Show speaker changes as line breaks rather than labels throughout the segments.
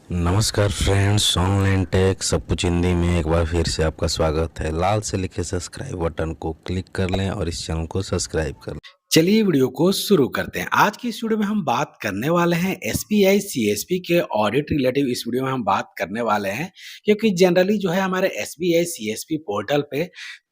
नमस्कार friends, online take सब कुछ हिंदी में एक बार फिर से आपका स्वागत है। लाल से लिखे सब्सक्राइब बटन को क्लिक कर लें और इस चैनल को सब्सक्राइब कर लें।
चलिए वीडियो को शुरू करते हैं। आज की इस वीडियो में हम बात करने वाले हैं एसबीआई सीएसपी के ऑडिट रिलेटिव। इस वीडियो में हम बात करने वाले हैं क्योंकि जनरली जो है हमारे एसबीआई सीएसपी पोर्टल पे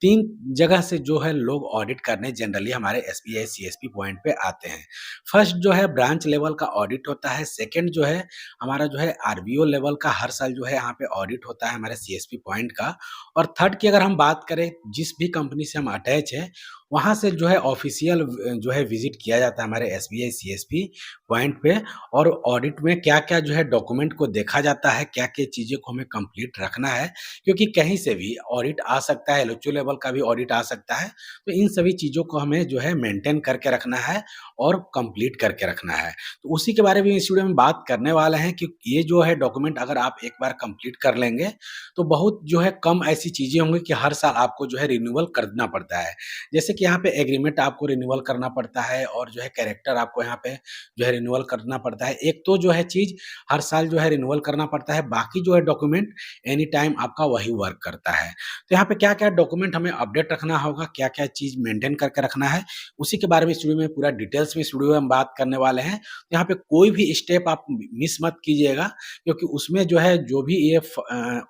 3 जगह से जो है लोग ऑडिट करने जनरली हमारे एसबीआई सीएसपी पॉइंट पे आते हैं। फर्स्ट जो है ब्रांच लेवल का ऑडिट होता है, सेकंड जो है हमारा जो है आरबीओ लेवल का हर साल जो है यहाँ पे ऑडिट होता है हमारे सीएसपी पॉइंट का, और थर्ड की अगर हम बात करें जिस भी कंपनी से हम अटैच हैं वहाँ से जो है ऑफ़िशियल जो है विज़िट किया जाता है हमारे एसबीआई सीएसपी पॉइंट पे, और ऑडिट में क्या-क्या जो है डॉक्यूमेंट को देखा जाता है, क्या-क्या चीज़ें को हमें कंप्लीट रखना है, क्योंकि कहीं से भी ऑडिट आ सकता है, एलओसी लेवल का भी ऑडिट आ सकता है। तो इन सभी चीज़ों को हमें जो है मेंटेन करके रखना है और कंप्लीट करके रखना है। तो उसी के बारे में इस वीडियो में बात करने वाले हैं कि ये जो है डॉक्यूमेंट अगर आप एक बार कंप्लीट कर लेंगे, तो बहुत जो है कम ऐसी चीज़ें होंगी कि हर साल आपको जो है रिन्यूअल करना पड़ता है। जैसे कि यहाँ पे एग्रीमेंट आपको रिन्यूअल करना पड़ता है और जो है कैरेक्टर आपको यहाँ पे जो है रिन्यूअल करना पड़ता है। एक तो जो है चीज़ हर साल जो है रिन्यूअल करना पड़ता है, बाकी जो है डॉक्यूमेंट एनी टाइम आपका वही वर्क करता है। तो यहाँ पे क्या-क्या डॉक्यूमेंट हमें अपडेट रखना होगा, क्या-क्या चीज़ मेंटेन करके रखना है, उसी के बारे में इस वीडियो में पूरा डिटेल्स में इस वीडियो में हम बात करने वाले हैं। तो यहाँ पे कोई भी स्टेप आप मिस मत कीजिएगा, क्योंकि उसमें जो है जो भी ये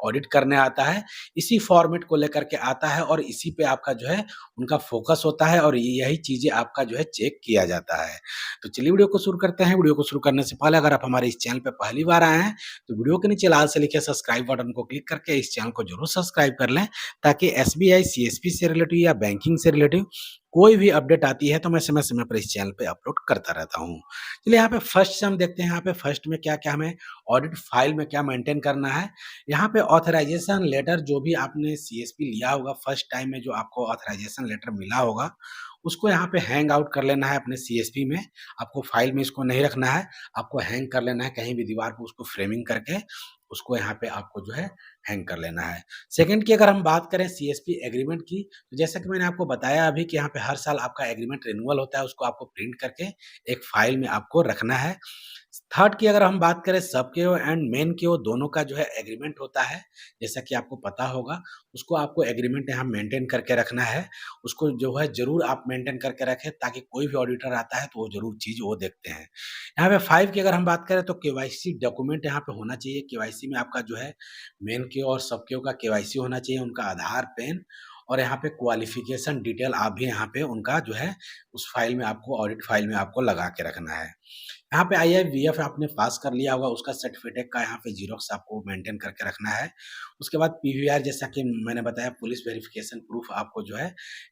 ऑडिट करने आता है, इसी फॉर्मेट को लेकर के आता है और इसी पे आपका जो है उनका फ़ोकस होता है और यही चीज़ें आपका जो है चेक किया जाता है। तो चलिए वीडियो को शुरू करते हैं। वीडियो को शुरू करने से पहले अगर आप हमारे इस चैनल पे पहली बार आए हैं, तो वीडियो के नीचे लाल से लिखे सब्सक्राइब बटन को क्लिक करके इस चैनल को ज़रूर सब्सक्राइब कर लें, ताकि एसबीआई, सीएसपी से रिलेटिव या बैंकिंग से रिलेटिव कोई भी अपडेट आती है तो मैं समय-समय पर इस चैनल पे अपलोड करता रहता हूँ। चलिए यहाँ पे फर्स्ट से हम देखते हैं, यहाँ पे फर्स्ट में क्या-क्या हमें ऑडिट फाइल में क्या मेंटेन करना है। यहाँ पे ऑथराइज़ेशन लेटर जो भी आपने सीएसपी लिया होगा, फर्स्ट टाइम में जो आपको ऑथराइज़ेशन लेटर मिला होगा, उसको यहाँ पे हैंग आउट कर लेना है अपने सीएसपी में। आपको फाइल में इसको नहीं रखना है, आपको हैंग कर लेना है कहीं भी दीवार पे, उसको फ्रेमिंग करके, उसको यहाँ पे आपको जो है हैंग कर लेना है। सेकंड की अगर हम बात करें सीएसपी एग्रीमेंट की, तो जैसा कि मैंने आपको बताया अभी कि यहाँ पे हर साल आपका एग्रीमेंट रिन्यूअल होता है, उसको आपको प्रिंट करके एक फाइल में आपको रखना है। थर्ड की अगर हम बात करें सब केओ एंड मेन केओ दोनों का जो है एग्रीमेंट होता है, जैसा कि आपको पता होगा, उसको आपको एग्रीमेंट यहाँ मेंटेन करके रखना है। उसको जो है ज़रूर आप मेंटेन करके रखें, ताकि कोई भी ऑडिटर आता है तो वो ज़रूर चीज़ वो देखते हैं। यहाँ पे 5 की अगर हम बात करें तो केवाईसी डॉक्यूमेंट यहाँ पे होना चाहिए। केवाईसी में आपका जो है मेन केओ और सब केओ का केवाईसी होना चाहिए, उनका आधार, पैन और यहाँ पे क्वालिफ़िकेशन डिटेल आप भी यहाँ पे उनका जो है उस फाइल में आपको, ऑडिट फाइल में आपको लगा के रखना है। यहाँ पे आईआईवीएफ आपने पास कर लिया होगा, उसका सर्टिफिकेट का यहाँ पे ज़ेरॉक्स आपको मेंटेन करके रखना है। उसके बाद पीवीआर, जैसा कि मैंने बताया, पुलिस वेरिफिकेशन प्रूफ आपको जो है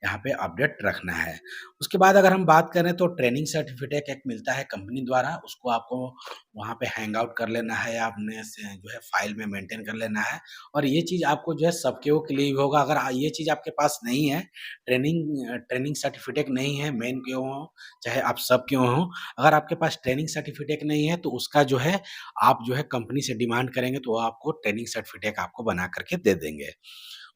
यहाँ पे अपडेट रखना है। उसके बाद अगर हम बात करें तो ट्रेनिंग सर्टिफिकेट एक मिलता है कंपनी द्वारा, उसको आपको वहाँ पे हैंग आउट कर लेना है या अपने से जो है फाइल में मेंटेन कर लेना है, और ये चीज़ आपको जो है सबकेओ के लिए भी होगा। अगर ये चीज़ आपके पास नहीं है, ट्रेनिंग सर्टिफिकेट नहीं है, मेन केओ हो, चाहे आप सब केओ हो, अगर आपके पास ट्रेनिंग सर्टिफिकेट नहीं है तो उसका जो है आप जो है कंपनी से डिमांड करेंगे तो वो आपको ट्रेनिंग सर्टिफिकेट आपको बना करके दे देंगे।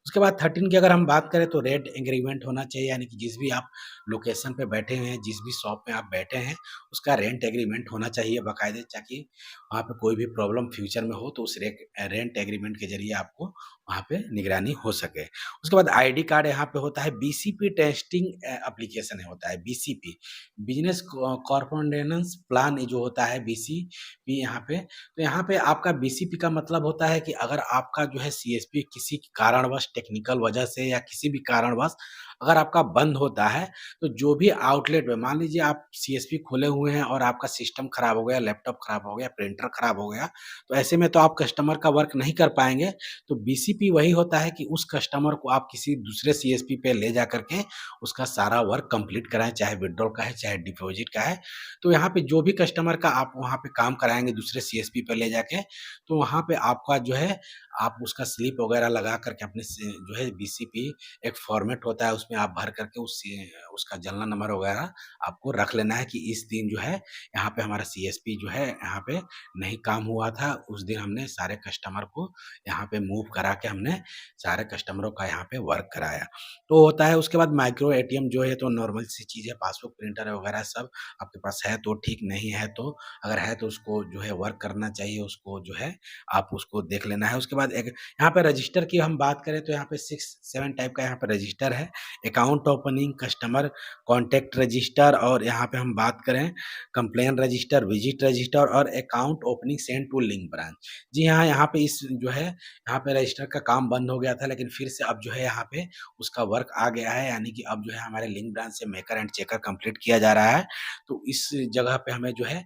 उसके बाद 13 की अगर हम बात करें तो रेंट एग्रीमेंट होना चाहिए, यानी कि जिस भी आप लोकेशन पे बैठे हैं, जिस भी शॉप में आप बैठे हैं, उसका रेंट एग्रीमेंट होना चाहिए बाकायदे, ताकि वहाँ पे कोई भी प्रॉब्लम फ्यूचर में हो तो उस रेंट एग्रीमेंट के ज़रिए आपको वहाँ पे निगरानी हो सके। उसके बाद आईडी कार्ड यहाँ पे होता है, बीसीपी टेस्टिंग एप्लीकेशन होता है बीसीपी, बिज़नेस कॉरस्पॉन्डेंस प्लान ये जो होता है बीसीपी यहाँ पे। तो यहाँ पे आपका बीसीपी का मतलब होता है कि अगर आपका जो है सीएसपी किसी कारणवश, टेक्निकल वजह से या किसी भी कारणवश अगर आपका बंद होता है, तो जो भी आउटलेट में, मान लीजिए आप सीएसपी खोले हुए हैं और आपका सिस्टम खराब हो गया, लैपटॉप खराब हो गया, प्रिंटर खराब हो गया, तो ऐसे में तो आप कस्टमर का वर्क नहीं कर पाएँगे। तो बीसीपी वही होता है कि उस कस्टमर को आप किसी दूसरे सीएसपी पे ले जाकर के उसका सारा वर्क कंप्लीट कराएँ, चाहे विथड्रॉल का है, चाहे डिपॉज़िट का है। तो यहाँ पे जो भी कस्टमर का आप वहाँ पे काम कराएँगे दूसरे सीएसपी पे ले जाके, तो वहाँ पे आपका जो है आप उसका स्लिप वगैरह लगा करके अपने से जो है बीसीपी एक फॉर्मेट होता है, उस उसमें आप भर करके उसका जनरल नंबर वगैरह आपको रख लेना है कि इस दिन जो है यहाँ पे हमारा सीएसपी जो है यहाँ पे नहीं काम हुआ था। उस दिन हमने सारे कस्टमर को यहाँ पे मूव करा के हमने सारे कस्टमरों का यहाँ पे वर्क कराया। तो होता है उसके बाद माइक्रो एटीएम जो है तो नॉर्मल सी चीज़ है, पासबुक प्रिंटर वगैरह सब आपके पास है तो ठीक, नहीं है तो अगर है तो उसको जो है वर्क करना चाहिए, उसको जो है आप उसको देख लेना है। उसके बाद एक यहाँ पे रजिस्टर की हम बात करें तो यहाँ पे 6-7 टाइप का यहाँ पे रजिस्टर है। Account opening, customer contact register और यहाँ पे हम बात करें कंप्लेन रजिस्टर, विजिट रजिस्टर और account opening send to link branch. जी हाँ, यहाँ पे इस जो है यहाँ पे रजिस्टर का काम बंद हो गया था लेकिन फिर से अब जो है यहाँ पे उसका वर्क आ गया है, यानी कि अब जो है हमारे लिंक ब्रांच से मेकर एंड चेकर कंप्लीट किया जा रहा है। तो इस जगह पे हमें जो है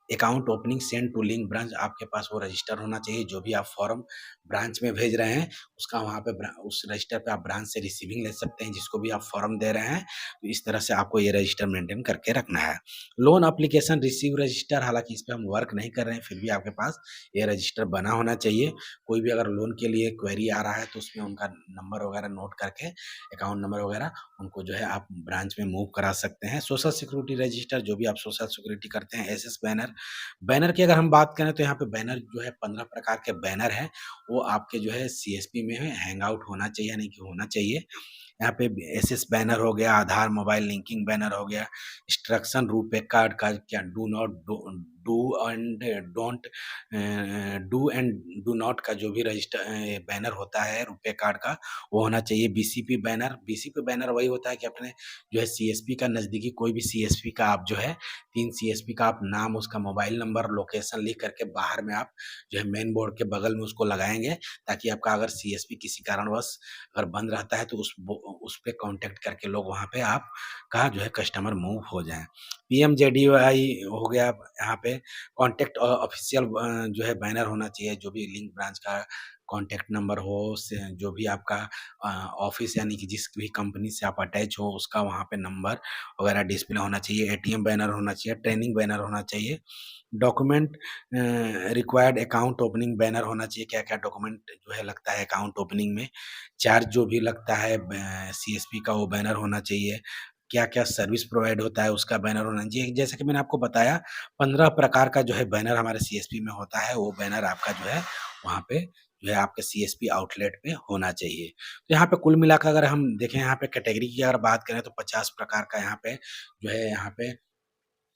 account opening send to link branch आपके पास वो रजिस्टर होना चाहिए। जो भी आप फॉर्म ब्रांच में भेज रहे हैं, उसका वहाँ पे उस रजिस्टर पे आप ब्रांच से रिसीविंग ले सकते हैं, जिसको भी आप फॉर्म दे रहे हैं। तो इस तरह से आपको ये रजिस्टर मेंटेन करके रखना है। लोन एप्लीकेशन रिसीव रजिस्टर, हालाँकि इस पे हम वर्क नहीं कर रहे हैं, फिर भी आपके पास ये रजिस्टर बना होना चाहिए। कोई भी अगर लोन के लिए क्वेरी आ रहा है तो उसमें उनका नंबर वगैरह नोट करके, अकाउंट नंबर वगैरह उनको जो है आप ब्रांच में मूव करा सकते हैं। सोशल सिक्योरिटी रजिस्टर, जो भी आप सोशल सिक्योरिटी करते हैं, एसएस बैनर। बैनर की अगर हम बात करें तो यहाँ पे बैनर जो है 15 प्रकार के बैनर हैं, वो आपके जो है सीएसपी में हैंग आउट होना चाहिए, यानी कि होना चाहिए। यहाँ पे एसएस बैनर हो गया, आधार मोबाइल लिंकिंग बैनर हो गया, इंस्ट्रक्शन रुपे कार्ड का क्या do not do and don't do and do not का जो भी बैनर होता है रुपे कार्ड का, वो होना चाहिए। बीसीपी बैनर, बीसीपी बैनर वही होता है कि अपने जो है सीएसपी का नज़दीकी कोई भी सीएसपी का आप जो है 3 सीएसपी का आप नाम, उसका मोबाइल नंबर, लोकेशन लिख करके बाहर में आप जो है मेन बोर्ड के बगल में उसको लगाएँगे, ताकि आपका अगर सीएसपी किसी कारणवश अगर बंद रहता है तो उस पे कॉन्टैक्ट करके लोग वहाँ पे आपका जो है कस्टमर मूव हो जाएँ। पीएमजेडीवाई हो गया, यहाँ पे कॉन्टैक्ट ऑफिशियल जो है बैनर होना चाहिए, जो भी लिंक ब्रांच का कॉन्टैक्ट नंबर हो, से जो भी आपका ऑफ़िस यानी कि जिस भी कंपनी से आप अटैच हो उसका वहाँ पे नंबर वगैरह डिस्प्ले होना चाहिए, एटीएम बैनर होना चाहिए, ट्रेनिंग बैनर होना चाहिए, document required account opening banner होना चाहिए। क्या-क्या डॉक्यूमेंट जो है लगता है अकाउंट ओपनिंग में, चार्ज जो भी लगता है सीएसपी का वो बैनर होना चाहिए। क्या-क्या सर्विस प्रोवाइड होता है उसका बैनर होना चाहिए। जैसे कि मैंने आपको बताया 15 प्रकार का जो है बैनर हमारे सीएसपी में होता है, वो बैनर आपका जो है वहाँ पे जो है आपके सीएसपी आउटलेट पे होना चाहिए। तो यहाँ पे कुल मिलाकर अगर हम देखें, यहाँ पे कैटेगरी की अगर बात करें तो 50 प्रकार का यहाँ पे जो है यहाँ पे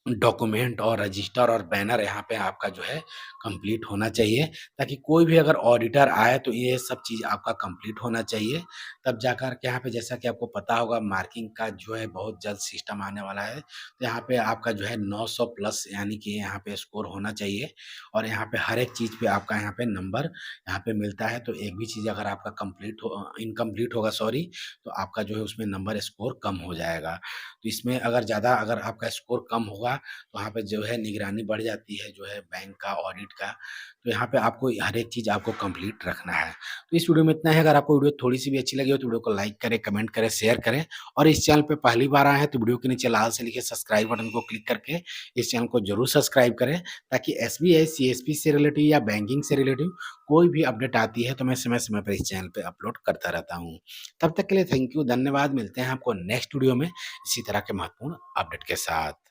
डॉक्यूमेंट और रजिस्टर और बैनर यहाँ पे आपका जो है कंप्लीट होना चाहिए, ताकि कोई भी अगर ऑडिटर आए तो ये सब चीज़ आपका कंप्लीट होना चाहिए। तब जाकर के यहाँ पे, जैसा कि आपको पता होगा, मार्किंग का जो है बहुत जल्द सिस्टम आने वाला है। तो यहाँ पे आपका जो है 900 प्लस यानी कि यहाँ पे स्कोर होना चाहिए और यहाँ पे हर एक चीज़ पे आपका यहाँ पे नंबर यहाँ पे मिलता है। तो एक भी चीज़ अगर आपका इनकम्प्लीट होगा, सॉरी, तो आपका जो है उसमें नंबर स्कोर कम हो जाएगा। तो इसमें अगर ज़्यादा अगर आपका स्कोर कम होगा तो वहाँ पे जो है निगरानी बढ़ जाती है जो है बैंक का, ऑडिट का। तो यहाँ पे आपको हर एक चीज़ आपको कंप्लीट रखना है। तो इस वीडियो में इतना है। अगर आपको वीडियो थोड़ी-सी भी अच्छी लगी हो तो वीडियो को लाइक करें, कमेंट करें, शेयर करें और इस चैनल पे पहली बार आए हैं तो वीडियो के नीचे लाल से लिखे सब्सक्राइब बटन को क्लिक करके इस चैनल को ज़रूर सब्सक्राइब करें, ताकि एसबीआई, सीएसपी से रिलेटिव या बैंकिंग से रिलेटिव कोई भी अपडेट आती है तो मैं समय-समय पर इस चैनल पे अपलोड करता रहता हूँ। तब तक के लिए थैंक यू, धन्यवाद। मिलते हैं आपको नेक्स्ट वीडियो में इसी तरह के महत्वपूर्ण अपडेट के साथ।